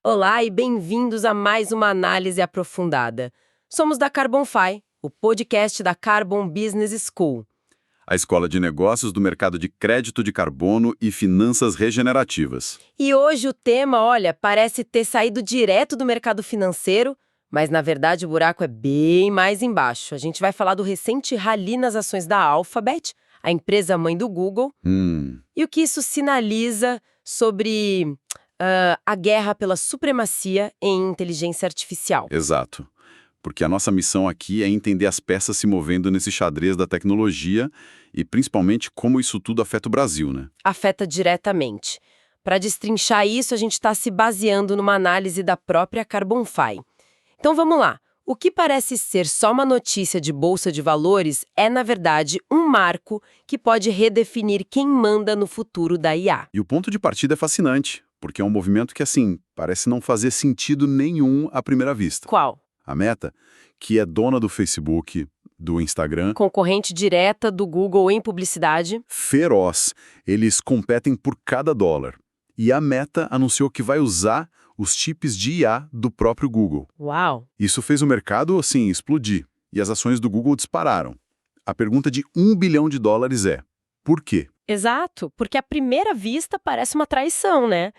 Olá e bem-vindos a mais uma análise aprofundada. Somos da CarbonFi, o podcast da Carbon Business School. A escola de negócios do mercado de crédito de carbono e finanças regenerativas. E hoje o tema, olha, parece ter saído direto do mercado financeiro, mas na verdade o buraco é bem mais embaixo. A gente vai falar do recente rally nas ações da Alphabet, a empresa mãe do Google, e o que isso sinaliza sobre a guerra pela supremacia em inteligência artificial. Exato. Porque a nossa missão aqui é entender as peças se movendo nesse xadrez da tecnologia e principalmente como isso tudo afeta o Brasil, né? Afeta diretamente. Para destrinchar isso, a gente está se baseando numa análise da própria CarbonFi. Então vamos lá. O que parece ser só uma notícia de bolsa de valores é, na verdade, um marco que pode redefinir quem manda no futuro da IA. E o ponto de partida é fascinante, porque é um movimento que, assim, parece não fazer sentido nenhum à primeira vista. Qual? A Meta, que é dona do Facebook, do Instagram, Concorrente direta do Google em publicidade. feroz. Eles competem por cada dólar. E a Meta anunciou que vai usar os chips de IA do próprio Google. Uau! Isso fez o mercado, assim, explodir. E as ações do Google dispararam. A pergunta de $1 bilhão é: por quê? Exato, porque à primeira vista parece uma traição, né?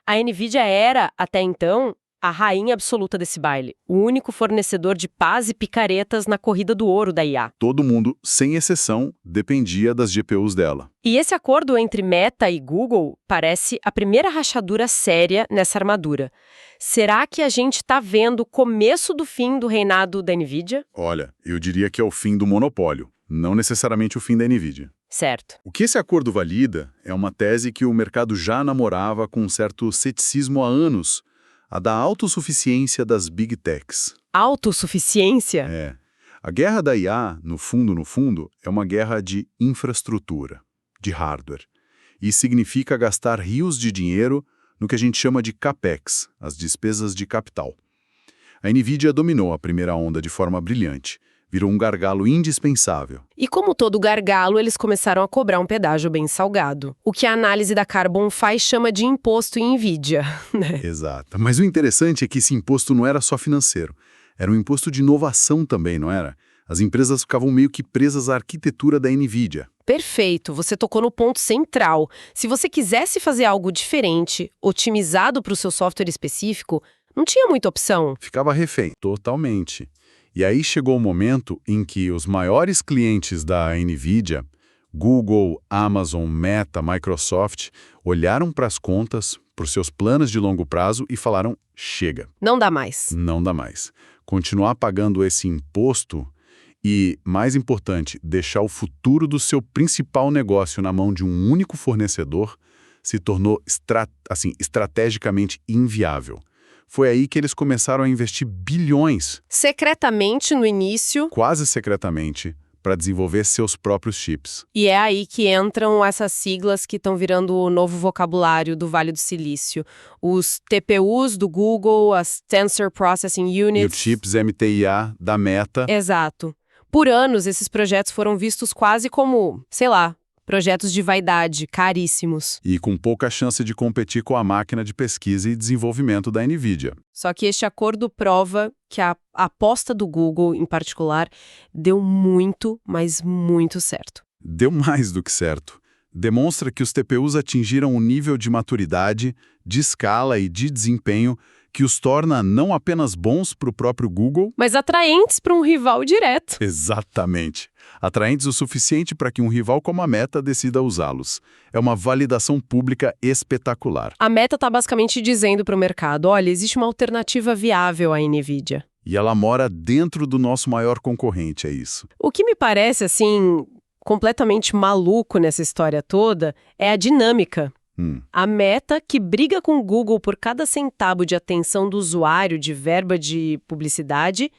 A NVIDIA era, até então, a rainha absoluta desse baile, o único fornecedor de paz e picaretas na corrida do ouro da IA. Todo mundo, sem exceção, dependia das GPUs dela. E esse acordo entre Meta e Google parece a primeira rachadura séria nessa armadura. Será que a gente está vendo o começo do fim do reinado da NVIDIA? Olha, eu diria que é o fim do monopólio, não necessariamente o fim da NVIDIA. Certo. O que esse acordo valida é uma tese que o mercado já namorava com um certo ceticismo há anos, a da autossuficiência das Big Techs. Autossuficiência? É. A guerra da IA, no fundo, é uma guerra de infraestrutura, de hardware. E significa gastar rios de dinheiro no que a gente chama de CAPEX, as despesas de capital. A NVIDIA dominou a primeira onda de forma brilhante. Virou um gargalo indispensável. E como todo gargalo, eles começaram a cobrar um pedágio bem salgado. O que a análise da CarbonFi chama de imposto em NVIDIA, né? Exato. Mas o interessante é que esse imposto não era só financeiro. Era um imposto de inovação também, não era? As empresas ficavam meio que presas à arquitetura da NVIDIA. Perfeito, você tocou no ponto central. Se você quisesse fazer algo diferente, otimizado para o seu software específico, não tinha muita opção. Ficava refém, totalmente. E aí chegou o momento em que os maiores clientes da NVIDIA, Google, Amazon, Meta, Microsoft, olharam para as contas, para os seus planos de longo prazo e falaram: chega. Não dá mais. Não dá mais. Continuar pagando esse imposto e, mais importante, deixar o futuro do seu principal negócio na mão de um único fornecedor se tornou estrategicamente inviável. Foi aí que eles começaram a investir bilhões. Secretamente no início. Quase secretamente, para desenvolver seus próprios chips. E é aí que entram essas siglas que estão virando o novo vocabulário do Vale do Silício. Os TPUs do Google, as Tensor Processing Units. E os chips MTIA da Meta. Exato. Por anos, esses projetos foram vistos quase como, sei lá, projetos de vaidade, caríssimos. E com pouca chance de competir com a máquina de pesquisa e desenvolvimento da NVIDIA. Só que este acordo prova que a aposta do Google, em particular, deu muito, mas muito certo. Deu mais do que certo. Demonstra que os TPUs atingiram um nível de maturidade, de escala e de desempenho que os torna não apenas bons para o próprio Google, mas atraentes para um rival direto. Exatamente. Atraentes o suficiente para que um rival como a Meta decida usá-los. É uma validação pública espetacular. A Meta está basicamente dizendo para o mercado: olha, existe uma alternativa viável à NVIDIA. E ela mora dentro do nosso maior concorrente, é isso. O que me parece, assim, completamente maluco nessa história toda é a dinâmica. A Meta, que briga com o Google por cada centavo de atenção do usuário de verba de publicidade,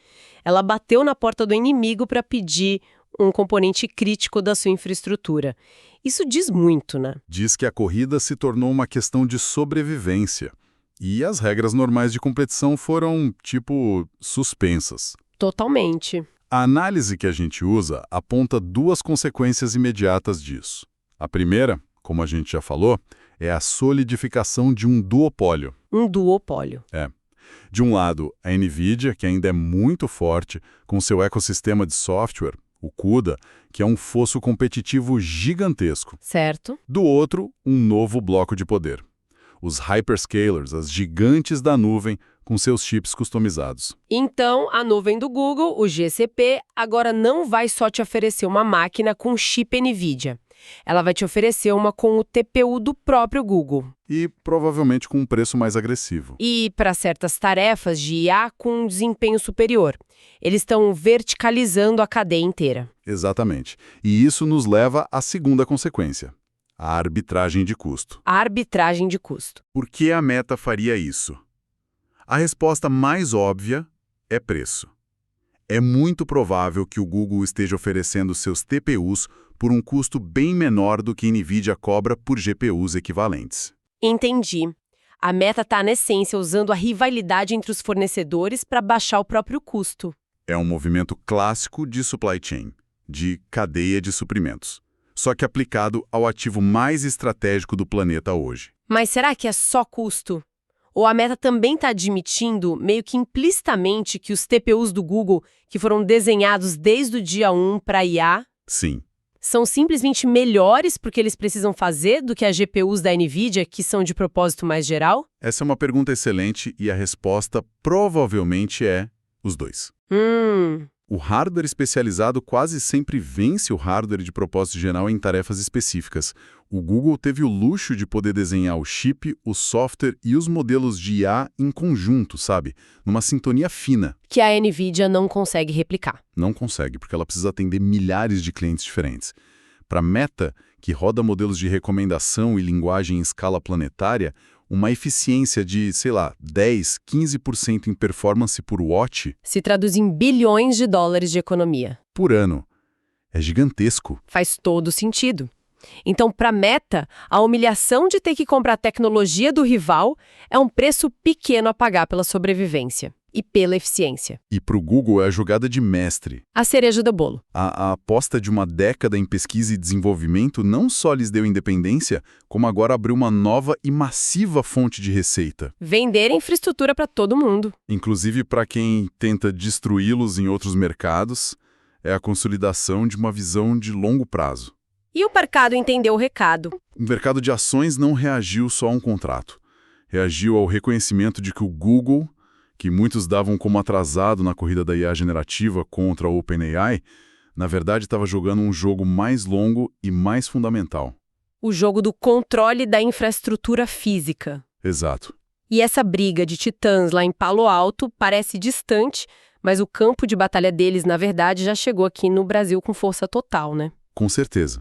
ela bateu na porta do inimigo para pedir um componente crítico da sua infraestrutura. Isso diz muito, né? Diz que a corrida se tornou uma questão de sobrevivência. E as regras normais de competição foram, suspensas. Totalmente. A análise que a gente usa aponta duas consequências imediatas disso. A primeira, como a gente já falou, É a solidificação de um duopólio. Um duopólio. De um lado, a NVIDIA, que ainda é muito forte, com seu ecossistema de software, o CUDA, que é um fosso competitivo gigantesco. Certo. Do outro, um novo bloco de poder. Os hyperscalers, as gigantes da nuvem, com seus chips customizados. Então, a nuvem do Google, o GCP, agora não vai só te oferecer uma máquina com chip NVIDIA. Ela vai te oferecer uma com o TPU do próprio Google. E provavelmente com um preço mais agressivo. E para certas tarefas de IA com um desempenho superior. Eles estão verticalizando a cadeia inteira. Exatamente. E isso nos leva à segunda consequência, a arbitragem de custo. A arbitragem de custo. Por que a Meta faria isso? A resposta mais óbvia é preço. É muito provável que o Google esteja oferecendo seus TPUs por um custo bem menor do que a NVIDIA cobra por GPUs equivalentes. Entendi. A Meta está, na essência, usando a rivalidade entre os fornecedores para baixar o próprio custo. É um movimento clássico de supply chain, de cadeia de suprimentos, só que aplicado ao ativo mais estratégico do planeta hoje. Mas será que é só custo? Ou a Meta também está admitindo, meio que implicitamente, que os TPUs do Google, que foram desenhados desde o dia 1 para IA, Sim. são simplesmente melhores porque eles precisam fazer do que as GPUs da NVIDIA, que são de propósito mais geral? Essa é uma pergunta excelente e a resposta provavelmente é os dois. O hardware especializado quase sempre vence o hardware de propósito geral em tarefas específicas. O Google teve o luxo de poder desenhar o chip, o software e os modelos de IA em conjunto, sabe? Numa sintonia fina. Que a NVIDIA não consegue replicar. Não consegue, porque ela precisa atender milhares de clientes diferentes. Para Meta, que roda modelos de recomendação e linguagem em escala planetária, uma eficiência de, 10, 15% em performance por watch Se traduz em bilhões de dólares de economia. por ano. É gigantesco. Faz todo sentido. Então, para a Meta, a humilhação de ter que comprar tecnologia do rival é um preço pequeno a pagar pela sobrevivência e pela eficiência. E para o Google é a jogada de mestre. A cereja do bolo. A aposta de uma década em pesquisa e desenvolvimento não só lhes deu independência, como agora abriu uma nova e massiva fonte de receita. Vender infraestrutura para todo mundo. Inclusive para quem tenta destruí-los em outros mercados, é a consolidação de uma visão de longo prazo. E o mercado entendeu o recado. O mercado de ações não reagiu só a um contrato. Reagiu ao reconhecimento de que o Google, que muitos davam como atrasado na corrida da IA generativa contra a OpenAI, na verdade estava jogando um jogo mais longo e mais fundamental. O jogo do controle da infraestrutura física. Exato. E essa briga de titãs lá em Palo Alto parece distante, mas o campo de batalha deles, na verdade, já chegou aqui no Brasil com força total, né? Com certeza.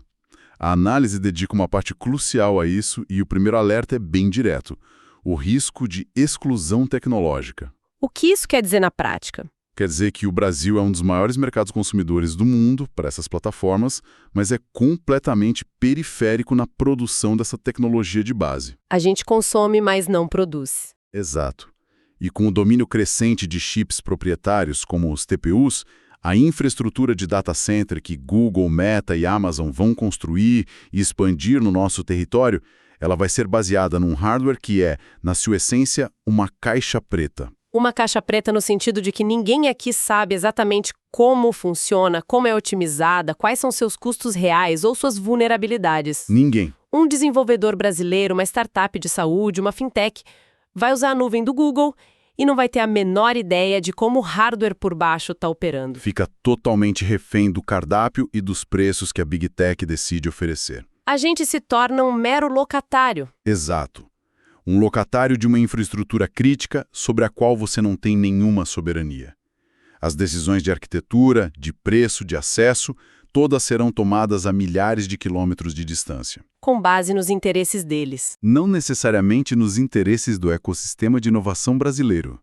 A análise dedica uma parte crucial a isso e o primeiro alerta é bem direto: o risco de exclusão tecnológica. O que isso quer dizer na prática? Quer dizer que o Brasil é um dos maiores mercados consumidores do mundo para essas plataformas, mas é completamente periférico na produção dessa tecnologia de base. A gente consome, mas não produz. Exato. E com o domínio crescente de chips proprietários, como os TPUs, a infraestrutura de data center que Google, Meta e Amazon vão construir e expandir no nosso território, ela vai ser baseada num hardware que é, na sua essência, uma caixa preta. Uma caixa preta no sentido de que ninguém aqui sabe exatamente como funciona, como é otimizada, quais são seus custos reais ou suas vulnerabilidades. Ninguém. Um desenvolvedor brasileiro, uma startup de saúde, uma fintech, vai usar a nuvem do Google e não vai ter a menor ideia de como o hardware por baixo está operando. Fica totalmente refém do cardápio e dos preços que a Big Tech decide oferecer. A gente se torna um mero locatário. Exato. Um locatário de uma infraestrutura crítica sobre a qual você não tem nenhuma soberania. As decisões de arquitetura, de preço, de acesso, todas serão tomadas a milhares de quilômetros de distância. Com base nos interesses deles. Não necessariamente nos interesses do ecossistema de inovação brasileiro.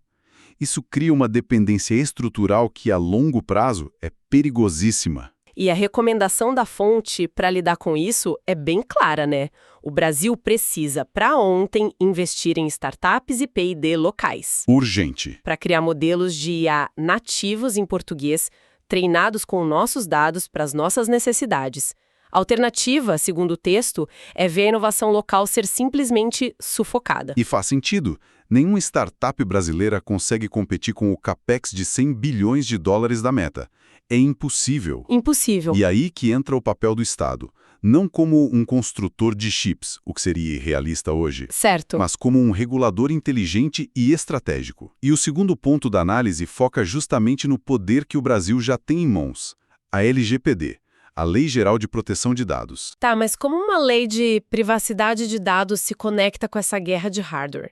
Isso cria uma dependência estrutural que, a longo prazo, é perigosíssima. E a recomendação da fonte para lidar com isso é bem clara, né? O Brasil precisa, para ontem, investir em startups e P&D locais. Urgente. Para criar modelos de IA nativos em português, treinados com nossos dados para as nossas necessidades. A alternativa, segundo o texto, é ver a inovação local ser simplesmente sufocada. E faz sentido. Nenhuma startup brasileira consegue competir com o capex de 100 bilhões de dólares da Meta. É impossível. Impossível. E aí que entra o papel do Estado. Não como um construtor de chips, o que seria irrealista hoje, Certo. mas como um regulador inteligente e estratégico. E o segundo ponto da análise foca justamente no poder que o Brasil já tem em mãos, a LGPD, a Lei Geral de Proteção de Dados. Tá, mas como uma lei de privacidade de dados se conecta com essa guerra de hardware?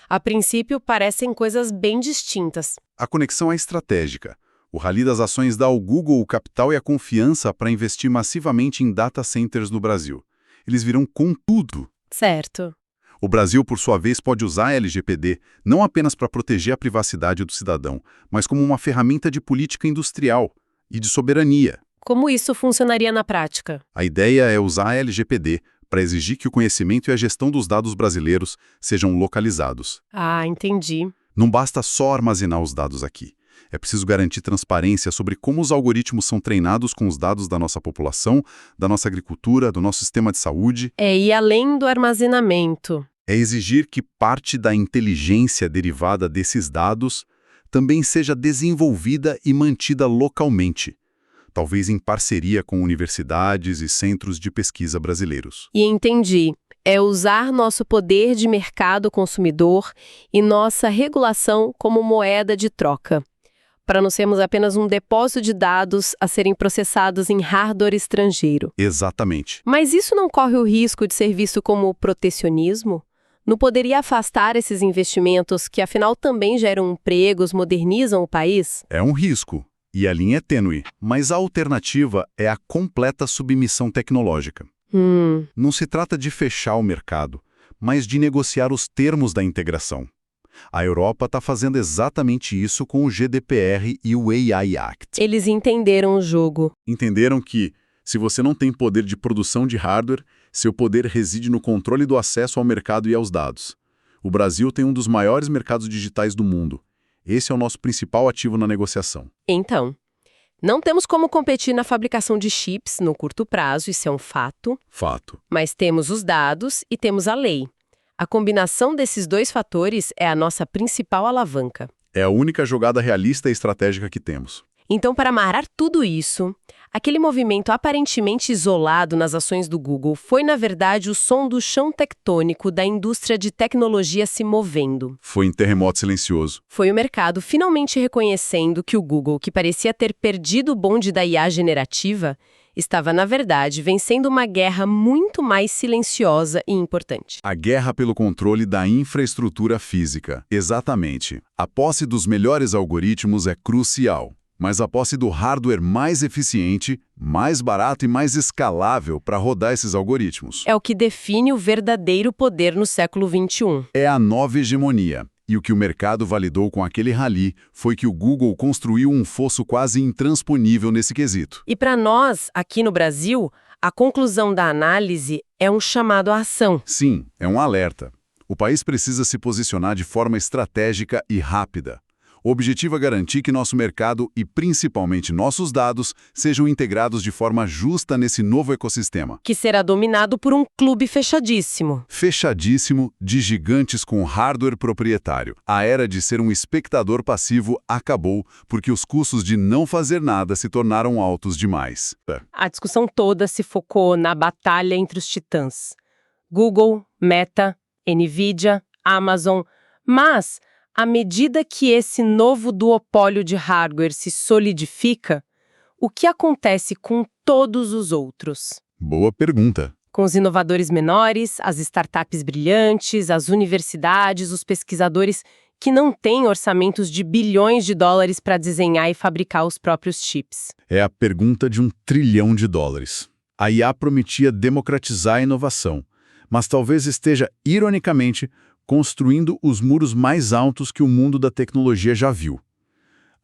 A princípio, parecem coisas bem distintas. A conexão é estratégica. O rally das ações dá ao Google o capital e a confiança para investir massivamente em data centers no Brasil. Eles virão com tudo. Certo. O Brasil, por sua vez, pode usar a LGPD não apenas para proteger a privacidade do cidadão, mas como uma ferramenta de política industrial e de soberania. Como isso funcionaria na prática? A ideia é usar a LGPD para exigir que o conhecimento e a gestão dos dados brasileiros sejam localizados. Ah, entendi. Não basta só armazenar os dados aqui. É preciso garantir transparência sobre como os algoritmos são treinados com os dados da nossa população, da nossa agricultura, do nosso sistema de saúde. É ir além do armazenamento. É exigir que parte da inteligência derivada desses dados também seja desenvolvida e mantida localmente, talvez em parceria com universidades e centros de pesquisa brasileiros. E entendi. É usar nosso poder de mercado consumidor e nossa regulação como moeda de troca, para não sermos apenas um depósito de dados a serem processados em hardware estrangeiro. Exatamente. Mas isso não corre o risco de ser visto como protecionismo? Não poderia afastar esses investimentos que, afinal, também geram empregos, modernizam o país? É um risco, e a linha é tênue, mas a alternativa é a completa submissão tecnológica. Não se trata de fechar o mercado, mas de negociar os termos da integração. A Europa está fazendo exatamente isso com o GDPR e o AI Act. Eles entenderam o jogo. Entenderam que, se você não tem poder de produção de hardware, seu poder reside no controle do acesso ao mercado e aos dados. O Brasil tem um dos maiores mercados digitais do mundo. Esse é o nosso principal ativo na negociação. Então, não temos como competir na fabricação de chips no curto prazo, isso é um fato. Fato. Mas temos os dados e temos a lei. A combinação desses dois fatores é a nossa principal alavanca. É a única jogada realista e estratégica que temos. Então, para amarrar tudo isso, aquele movimento aparentemente isolado nas ações do Google foi, na verdade, o som do chão tectônico da indústria de tecnologia se movendo. Foi um terremoto silencioso. Foi o mercado finalmente reconhecendo que o Google, que parecia ter perdido o bonde da IA generativa, estava, na verdade, vencendo uma guerra muito mais silenciosa e importante. A guerra pelo controle da infraestrutura física. Exatamente. A posse dos melhores algoritmos é crucial, mas a posse do hardware mais eficiente, mais barato e mais escalável para rodar esses algoritmos. É o que define o verdadeiro poder no século XXI. É a nova hegemonia. E o que o mercado validou com aquele rally foi que o Google construiu um fosso quase intransponível nesse quesito. E para nós, aqui no Brasil, a conclusão da análise é um chamado à ação. Sim, é um alerta. O país precisa se posicionar de forma estratégica e rápida. O objetivo é garantir que nosso mercado e principalmente nossos dados sejam integrados de forma justa nesse novo ecossistema. Que será dominado por um clube fechadíssimo. Fechadíssimo, de gigantes com hardware proprietário. A era de ser um espectador passivo acabou porque os custos de não fazer nada se tornaram altos demais. A discussão toda se focou na batalha entre os titãs. Google, Meta, Nvidia, Amazon, mas à medida que esse novo duopólio de hardware se solidifica, o que acontece com todos os outros? Boa pergunta. Com os inovadores menores, as startups brilhantes, as universidades, os pesquisadores que não têm orçamentos de bilhões de dólares para desenhar e fabricar os próprios chips. É a pergunta de $1 trilhão. A IA prometia democratizar a inovação, mas talvez esteja, ironicamente, construindo os muros mais altos que o mundo da tecnologia já viu.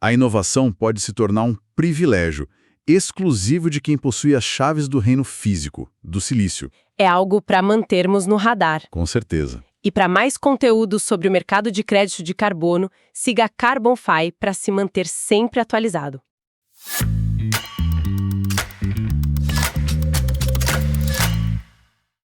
A inovação pode se tornar um privilégio exclusivo de quem possui as chaves do reino físico, do silício. É algo para mantermos no radar. Com certeza. E para mais conteúdo sobre o mercado de crédito de carbono, siga a Carbonfy para se manter sempre atualizado.